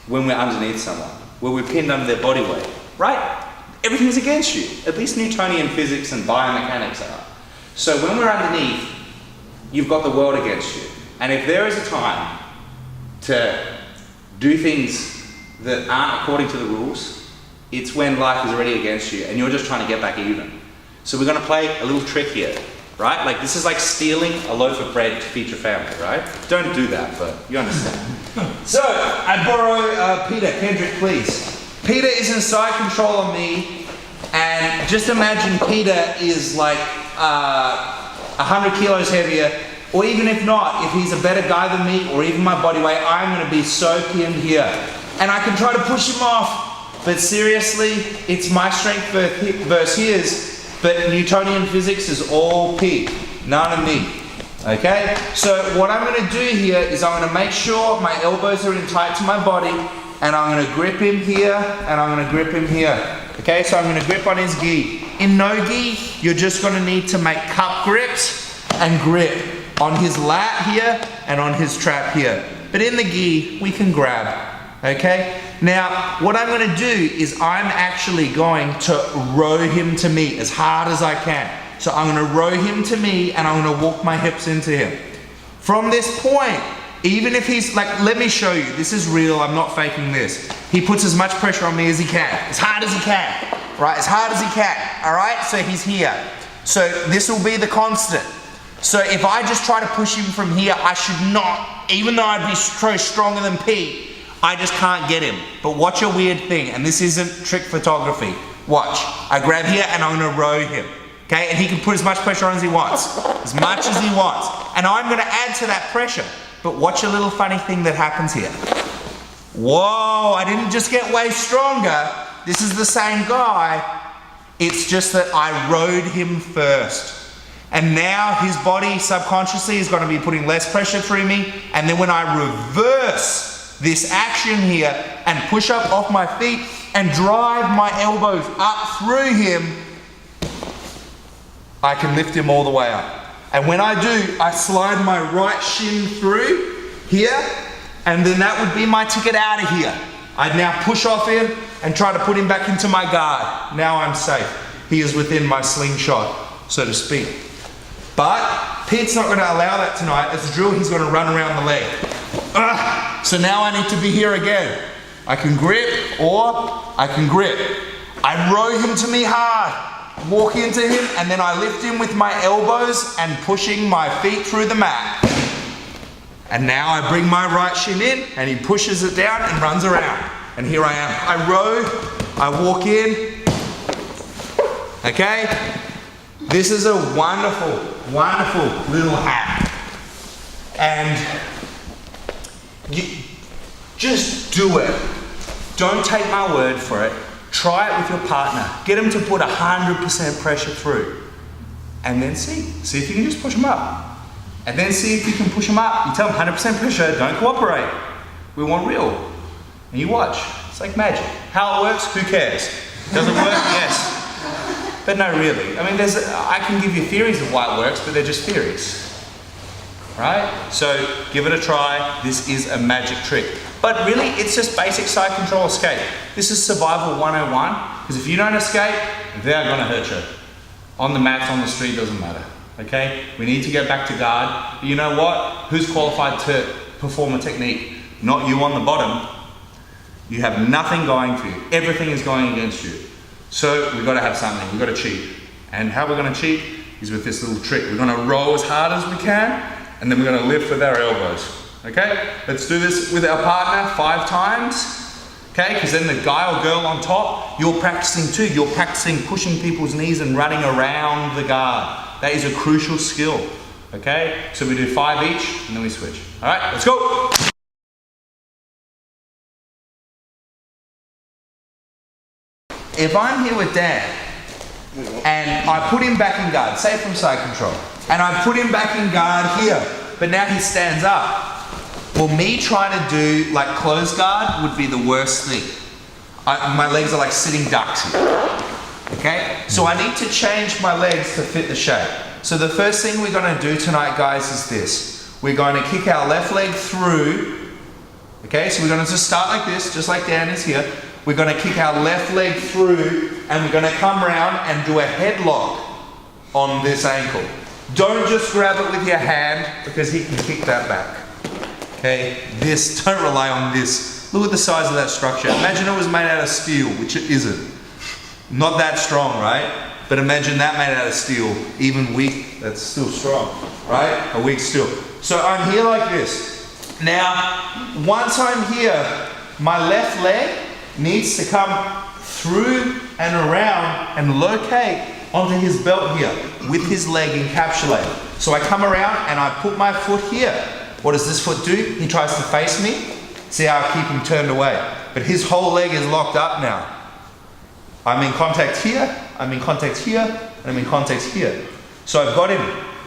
when we're underneath someone, where we're pinned under their body weight, right? Everything's against you. At least Newtonian physics and biomechanics are. So when we're underneath, you've got the world against you. And if there is a time to do things that aren't according to the rules, it's when life is already against you and you're just trying to get back even. So we're going to play a little trick here, right? Like this is like stealing a loaf of bread to feed your family, right? Don't do that, but you understand. So I borrow Peter Kendrick, please. Peter is in side control of me, and just imagine Peter is like 100 kilos heavier, or even if not, if he's a better guy than me, or even my body weight, I'm going to be so pinned here. And I can try to push him off, but seriously, it's my strength versus his, but Newtonian physics is all P, none of me. Okay? So what I'm going to do here is I'm going to make sure my elbows are in tight to my body, and I'm going to grip him here, and I'm going to grip him here. Okay, so I'm going to grip on his gi. In no gi, you're just going to need to make cup grips and grip on his lat here and on his trap here. But in the gi, we can grab. Okay? Now, what I'm going to do is I'm actually going to row him to me as hard as I can. So I'm going to row him to me, and I'm going to walk my hips into him. From this point, even if he's like, let me show you, this is real, I'm not faking this. He puts as much pressure on me as he can, as hard as he can, right? As hard as he can, all right? So he's here. So this will be the constant. So if I just try to push him from here, I should not, even though I'd be stronger than P, I just can't get him. But watch a weird thing, and this isn't trick photography. Watch, I grab here and I'm gonna row him. Okay, and he can put as much pressure on as he wants. As much as he wants. And I'm gonna add to that pressure. But watch a little funny thing that happens here. Whoa, I didn't just get way stronger. This is the same guy. It's just that I rode him first. And now his body subconsciously is going to be putting less pressure through me. And then when I reverse this action here and push up off my feet and drive my elbows up through him, I can lift him all the way up. And when I do, I slide my right shin through here, and then that would be my ticket out of here. I'd now push off him and try to put him back into my guard. Now I'm safe. He is within my slingshot, so to speak. But Pete's not going to allow that tonight. As a drill, he's going to run around the leg. So now I need to be here again. I can grip, or I can grip. I row him to me hard. Walk into him, and then I lift him with my elbows and pushing my feet through the mat. And now I bring my right shin in, and he pushes it down and runs around. And here I am. I row, I walk in. Okay? This is a wonderful, wonderful little hack. And you just do it. Don't take my word for it. Try it with your partner. Get him to put 100% pressure through. And then see. See if you can just push him up. And then see if you can push him up. You tell him 100% pressure, don't cooperate. We want real. And you watch. It's like magic. How it works, who cares? Does it work? Yes. But no, really. I mean, I can give you theories of why it works, but they're just theories. Right? So give it a try. This is a magic trick. But really, it's just basic side control escape. This is survival 101, because if you don't escape, they're gonna hurt you. On the mats, on the street, doesn't matter, okay? We need to get back to guard. But you know what? Who's qualified to perform a technique? Not you on the bottom. You have nothing going for you. Everything is going against you. So we've gotta have something, we've gotta cheat. And how we're gonna cheat is with this little trick. We're gonna roll as hard as we can, and then we're gonna lift with our elbows. Okay, let's do this with our partner 5 times. Okay, because then the guy or girl on top, you're practicing too. You're practicing pushing people's knees and running around the guard. That is a crucial skill. Okay, so we do 5 each and then we switch. All right, let's go. If I'm here with Dan and I put him back in guard, say from side control, and I put him back in guard here, but now he stands up. Well, me trying to do like closed guard would be the worst thing. My legs are like sitting ducks here. Okay? So I need to change my legs to fit the shape. So the first thing we're going to do tonight, guys, is this. We're going to kick our left leg through Okay, so we're gonna just start like this, just like Dan is here. We're gonna kick our left leg through and we're gonna come around and do a headlock on this ankle. Don't just grab it with your hand because he can kick that back. Okay, don't rely on this. Look at the size of that structure. Imagine it was made out of steel, which it isn't. Not that strong, right? But imagine that made out of steel, even weak, that's still strong, right? A weak steel. So I'm here like this. Now, once I'm here, my left leg needs to come through and around and locate onto his belt here with his leg encapsulated. So I come around and I put my foot here. What does this foot do? He tries to face me. See how I keep him turned away. But his whole leg is locked up now. I'm in contact here, I'm in contact here, and I'm in contact here. So I've got him,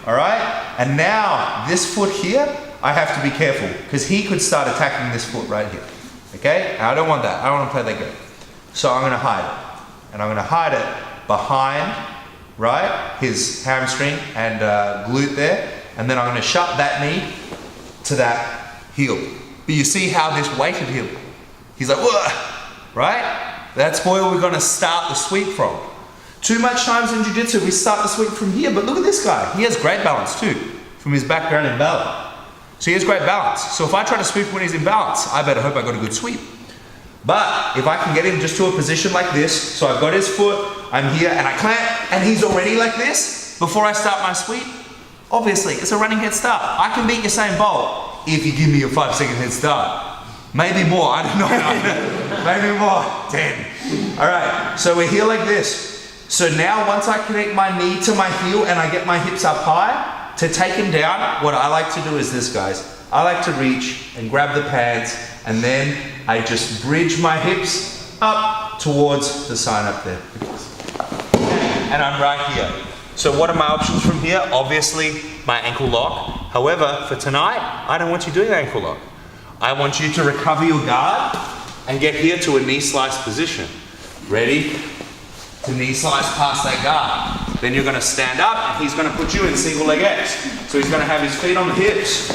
all right? And now this foot here, I have to be careful because he could start attacking this foot right here. Okay? I don't want that. I don't want to play that game. So I'm going to hide it. And I'm going to hide it behind, right, his hamstring and glute there. And then I'm going to shut that knee to that heel. But you see how this weighted him. He's like, whoa, right? That's where we're going to start the sweep from. Too much times in jiu-jitsu we start the sweep from here, but look at this guy. He has great balance too, from his background in ballet. So he has great balance. So if I try to sweep when he's in balance, I better hope I got a good sweep. But if I can get him just to a position like this, so I've got his foot, I'm here, and I clamp, and he's already like this, before I start my sweep, obviously it's a running head start. I can beat Usain Bolt if you give me a 5-second head start. Maybe more, I don't know. Maybe more, 10. All right, so we're here like this. So now once I connect my knee to my heel and I get my hips up high, to take him down, what I like to do is this, guys. I like to reach and grab the pads and then I just bridge my hips up towards the sign up there. And I'm right here. So what are my options from here? Obviously my ankle lock. However, for tonight, I don't want you doing ankle lock. I want you to recover your guard and get here to a knee slice position. Ready? To knee slice past that guard. Then you're going to stand up and he's going to put you in single leg X. So he's going to have his feet on the hips.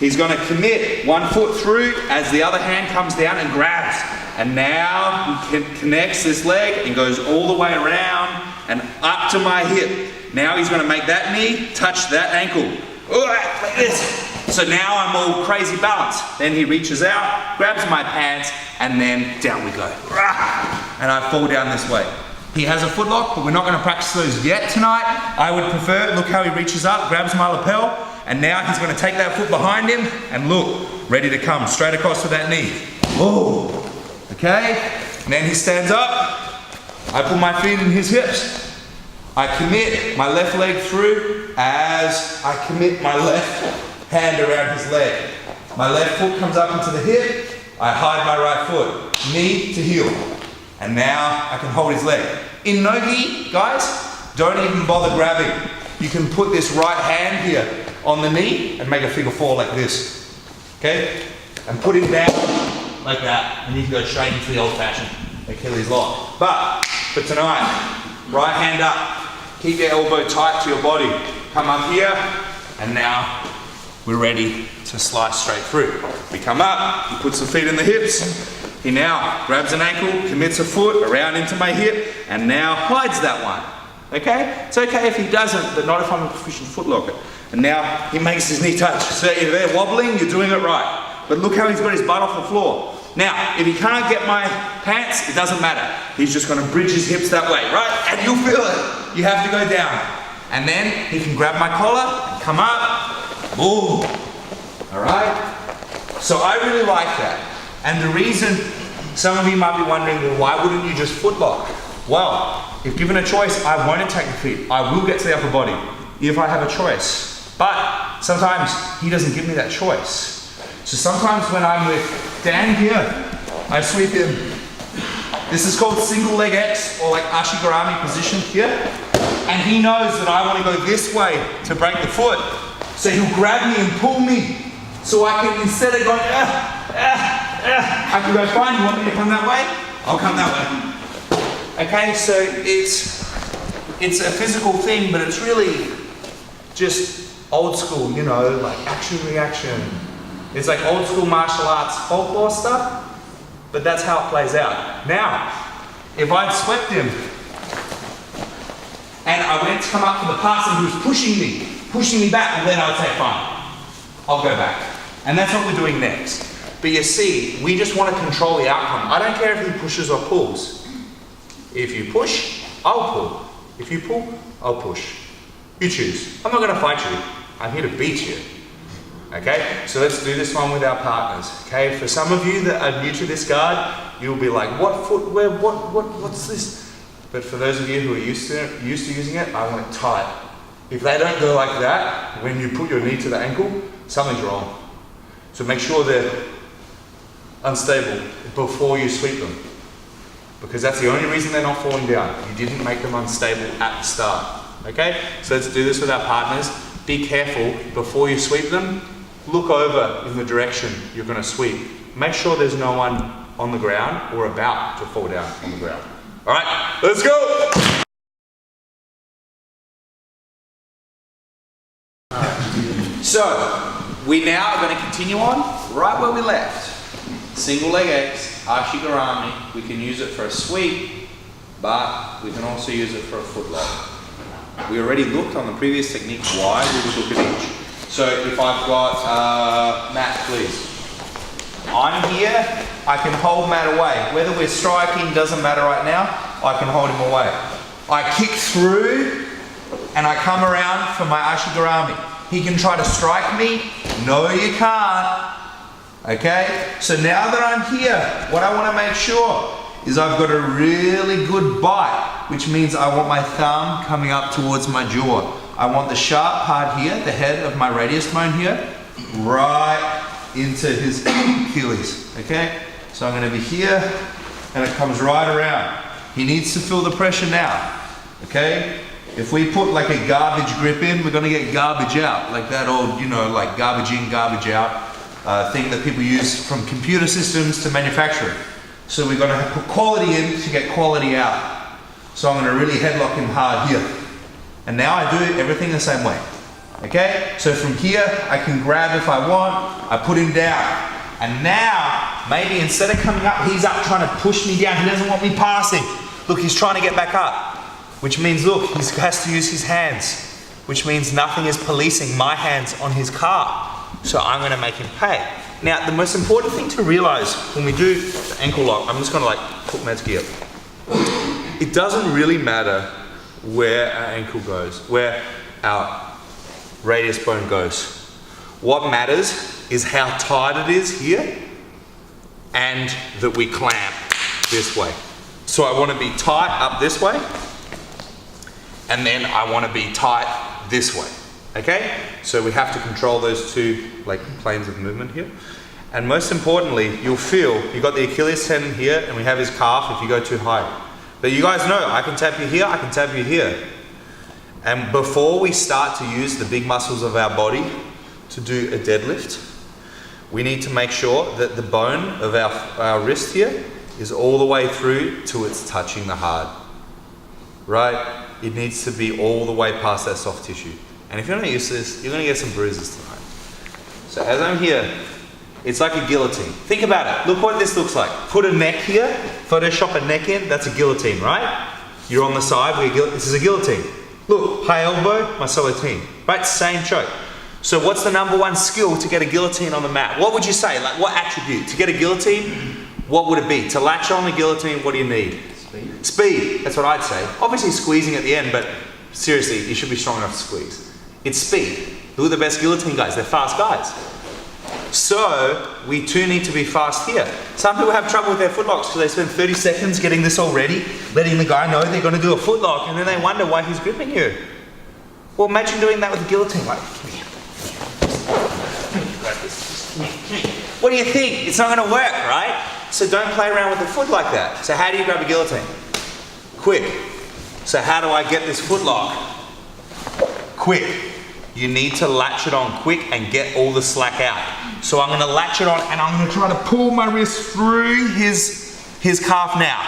He's going to commit one foot through as the other hand comes down and grabs. And now he connects this leg and goes all the way around and up to my hip. Now he's going to make that knee touch that ankle. Like this. So now I'm all crazy balanced. Then he reaches out, grabs my pants, and then down we go. And I fall down this way. He has a foot lock, but we're not going to practice those yet tonight. I would prefer, look how he reaches up, grabs my lapel, and now he's going to take that foot behind him, and look, ready to come straight across to that knee. Oh, okay. And then he stands up. I put my feet in his hips. I commit my left leg through as I commit my left hand around his leg. My left foot comes up into the hip. I hide my right foot, knee to heel. And now I can hold his leg. In no-gi, guys, don't even bother grabbing. You can put this right hand here on the knee and make a figure four like this. Okay? And put him down like that. And you can go straight into the old-fashioned Achilles lock. But for tonight, right hand up. Keep your elbow tight to your body. Come up here, and now we're ready to slice straight through. We come up, he puts the feet in the hips. He now grabs an ankle, commits a foot around into my hip, and now hides that one. Okay? It's okay if he doesn't, but not if I'm a proficient foot locker. And now he makes his knee touch. So if they're wobbling, you're doing it right. But look how he's got his butt off the floor. Now, if he can't get my pants, it doesn't matter. He's just going to bridge his hips that way, right? And you'll feel it. You have to go down. And then he can grab my collar and come up. Ooh. All right? So I really like that. And the reason, some of you might be wondering, well, why wouldn't you just foot lock? Well, if given a choice, I won't attack the feet. I will get to the upper body if I have a choice. But sometimes he doesn't give me that choice. So sometimes when I'm with Dan here, I sweep him. This is called single leg X, or like Ashigarami position here. And he knows that I want to go this way to break the foot. So he'll grab me and pull me. So I can, instead of going, I can go, fine, you want me to come that way? I'll come that way. Okay, so it's a physical thing, but it's really just old school, you know, like action, reaction. It's like old school martial arts folklore stuff, but that's how it plays out. Now, if I'd swept him and I went to come up to the person who's pushing me back, and then I would say, fine, I'll go back. And that's what we're doing next. But you see, we just want to control the outcome. I don't care if he pushes or pulls. If you push, I'll pull. If you pull, I'll push. You choose. I'm not going to fight you. I'm here to beat you. Okay, so let's do this one with our partners. Okay, for some of you that are new to this guard, you'll be like, what footwear, what's this? But for those of you who are used to using it, I want it tight. If they don't go like that, when you put your knee to the ankle, something's wrong. So make sure they're unstable before you sweep them. Because that's the only reason they're not falling down. You didn't make them unstable at the start. Okay, so let's do this with our partners. Be careful before you sweep them. Look over in the direction you're going to sweep. Make sure there's no one on the ground or about to fall down on the ground. All right, let's go. So we now are going to continue on right where we left. Single leg X, Ashigarami. We can use it for a sweep, but we can also use it for a footlock. We already looked on the previous technique why we would look at each. So if I've got, Matt, please. I'm here, I can hold Matt away. Whether we're striking doesn't matter right now, I can hold him away. I kick through and I come around for my Ashigarami. He can try to strike me. No, you can't. Okay? So now that I'm here, what I want to make sure is I've got a really good bite, which means I want my thumb coming up towards my jaw. I want the sharp part here, the head of my radius bone here, right into his Achilles, okay? So I'm going to be here, and it comes right around. He needs to feel the pressure now, okay? If we put like a garbage grip in, we're going to get garbage out, like that old, you know, like garbage in, garbage out thing that people use from computer systems to manufacturing. So we're going to put quality in to get quality out. So I'm going to really headlock him hard here. And now I do everything the same way. Okay? So from here, I can grab if I want, I put him down. And now, maybe instead of coming up, he's up trying to push me down. He doesn't want me passing. Look, he's trying to get back up. Which means, look, he has to use his hands. Which means nothing is policing my hands on his calf. So I'm going to make him pay. Now, the most important thing to realize when we do the ankle lock, I'm just going to like put Matt's gear. It doesn't really matter where our ankle goes, where our radius bone goes. What matters is how tight it is here and that we clamp this way. So I want to be tight up this way and then I want to be tight this way. Okay? So we have to control those two like planes of movement here. And most importantly, you'll feel you've got the Achilles tendon here and we have his calf if you go too high. But you guys know, I can tap you here, I can tap you here. And before we start to use the big muscles of our body to do a deadlift, we need to make sure that the bone of our wrist here is all the way through till it's touching the hard. Right? It needs to be all the way past that soft tissue. And if you're not used to this, you're going to get some bruises tonight. So as I'm here, it's like a guillotine. Think about it. Look what this looks like. Put a neck here, Photoshop a neck in, that's a guillotine, right? You're on the side, this is a guillotine. Look, high elbow, my guillotine. Right, same choke. So what's the number one skill to get a guillotine on the mat? What would you say? Like what attribute? To get a guillotine, what would it be? To latch on the guillotine, what do you need? Speed. Speed, that's what I'd say. Obviously squeezing at the end, but seriously, you should be strong enough to squeeze. It's speed. Who are the best guillotine guys? They're fast guys. So, we too need to be fast here. Some people have trouble with their footlocks because they spend 30 seconds getting this all ready, letting the guy know they're going to do a footlock, and then they wonder why he's gripping you. Well, imagine doing that with a guillotine. Like, come here. What do you think? It's not going to work, right? So don't play around with the foot like that. So how do you grab a guillotine? Quick. So how do I get this footlock? Quick. You need to latch it on quick and get all the slack out. So I'm going to latch it on and I'm going to try to pull my wrist through his calf now.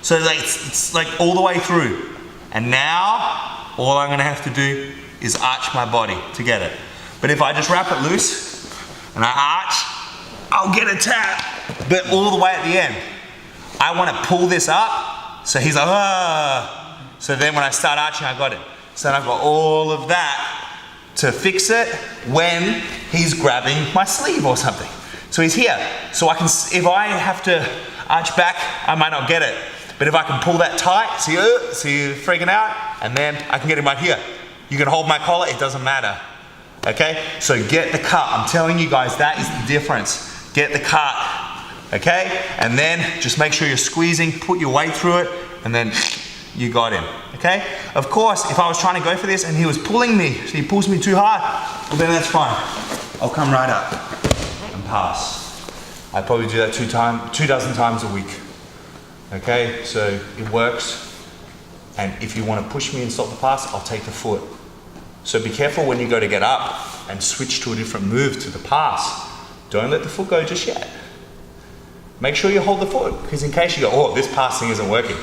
So it's like all the way through. And now, all I'm going to have to do is arch my body to get it. But if I just wrap it loose, and I arch, I'll get a tap, but all the way at the end. I want to pull this up, so he's like, ah. So then when I start arching, I got it. So then I've got all of that to fix it when he's grabbing my sleeve or something. So he's here. So I can, if I have to arch back, I might not get it. But if I can pull that tight, see you freaking out, and then I can get him right here. You can hold my collar, it doesn't matter. Okay? So get the cut. I'm telling you guys, that is the difference. Get the cut. Okay? And then just make sure you're squeezing, put your weight through it, and then you got him. Okay? Of course, if I was trying to go for this and he was pulling me, so he pulls me too hard, well then that's fine. I'll come right up and pass. I probably do that 2 dozen times a week. Okay? So it works. And if you want to push me and stop the pass, I'll take the foot. So be careful when you go to get up and switch to a different move to the pass. Don't let the foot go just yet. Make sure you hold the foot, because in case you go, oh, this passing isn't working,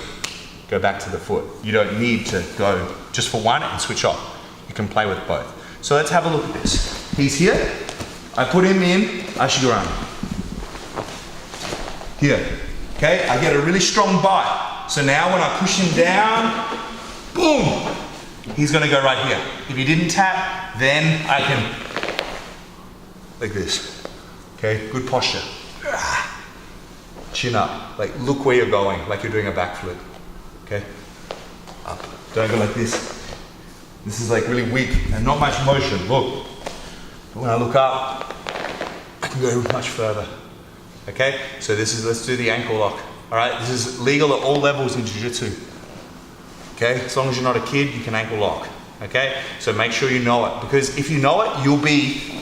go back to the foot. You don't need to go just for one and switch off. You can play with both. So let's have a look at this. He's here. I put him in Ashigaran. Here. Okay, I get a really strong bite. So now when I push him down, boom, he's gonna go right here. If he didn't tap, then I can, like this. Okay, good posture. Chin up, like look where you're going, like you're doing a backflip. Okay, up, don't go like this. This is like really weak and not much motion, look. But when I look up, I can go much further. Okay, so this is, let's do the ankle lock. All right, this is legal at all levels in jiu-jitsu. Okay, as long as you're not a kid, you can ankle lock. Okay, so make sure you know it, because if you know it, you'll be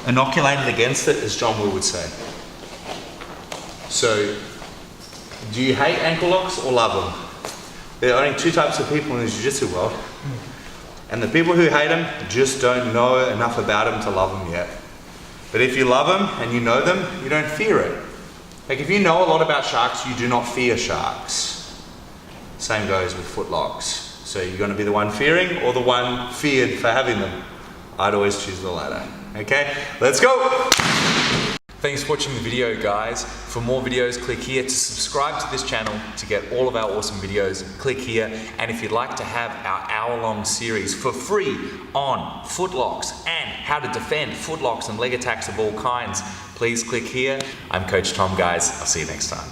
inoculated against it, as John Woo would say. So, do you hate ankle locks or love them? There are only 2 types of people in the jiu-jitsu world, and the people who hate them just don't know enough about them to love them yet. But if you love them and you know them, you don't fear it. Like if you know a lot about sharks, you do not fear sharks. Same goes with foot locks. So you're going to be the one fearing or the one feared for having them. I'd always choose the latter. Okay, let's go! Thanks for watching the video, guys. For more videos, click here. To subscribe to this channel to get all of our awesome videos, click here. And if you'd like to have our hour-long series for free on foot locks and how to defend foot locks and leg attacks of all kinds, please click here. I'm Coach Tom, guys. I'll see you next time.